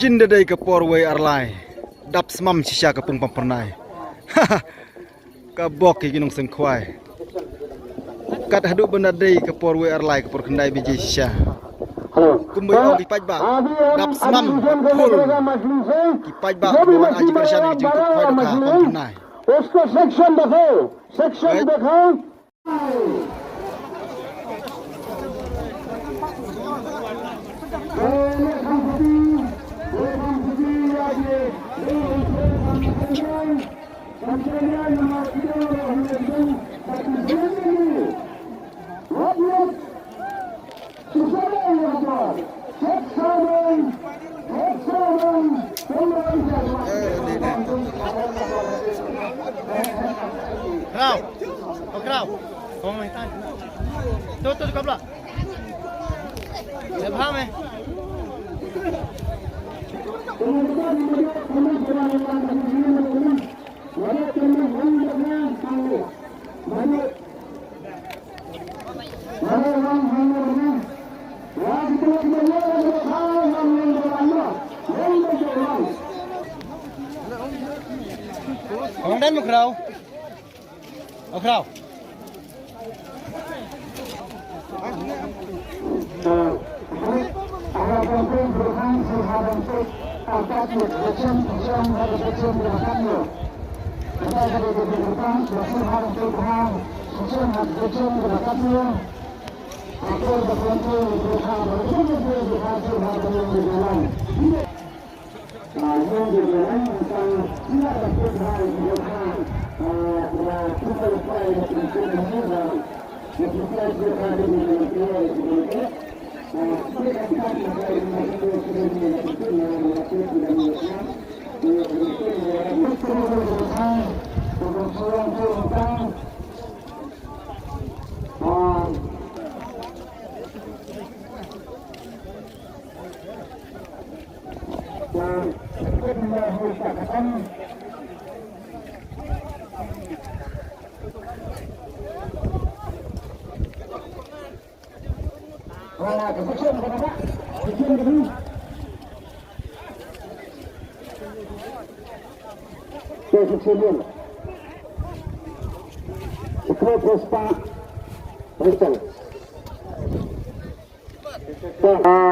Jinda day ke porway arlai. Dap smam sisya ke pung pampernai. Kabok ke ginung sengkwai. Kat haduk benda day ke porway arlai ke porkendai biji sisya. Kumbai au kipaj ba. Dap smam full. Kipaj ba kawan aji persyan yang jengkut kwai doka pampernai. उसको सेक्शन दिखाओ, सेक्शन दिखाओ। Krau, oh krau, kau main tan. Tu kau belak. Dah faham Komandan mu krau. Oh krau.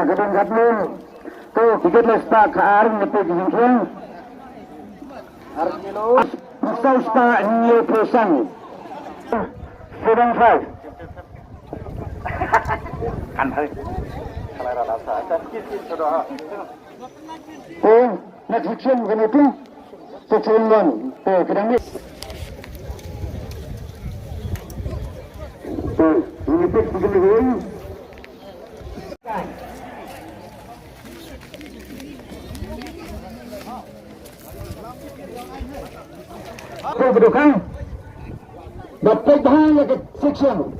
Kadang-kadang tu kita lespa ke arah itu jengking. Pasal sta ni pesan. Sedang five. Kan hai. Kalau rasa sakit sudah. Oh, nak section kan itu? Section one. Oh, kadang ni. Oh, ini pun begini. Kau berdoa, dapat bahan ke section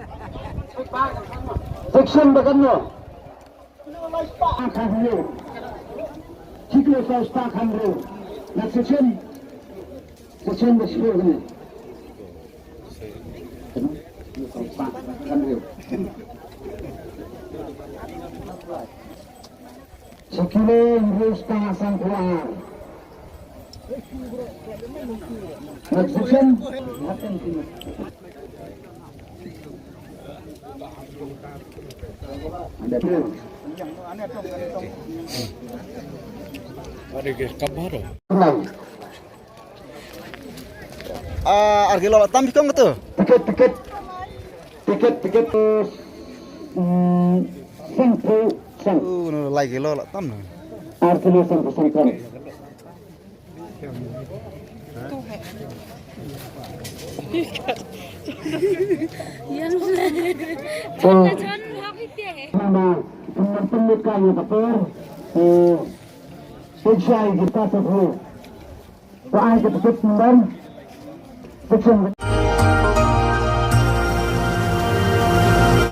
bagannya. Akan dulu, jika saya start dulu, nak section bersih ni. Sekilo harus pasang keluar. Next section. Ada tu. Ada ke kabar? Argilo tam kong tu. Tiket. Sengpu. No lagi lo tam. Argilo sengpu. Pendidikan yang betul, sesuai kita sebut. Doa kita sebut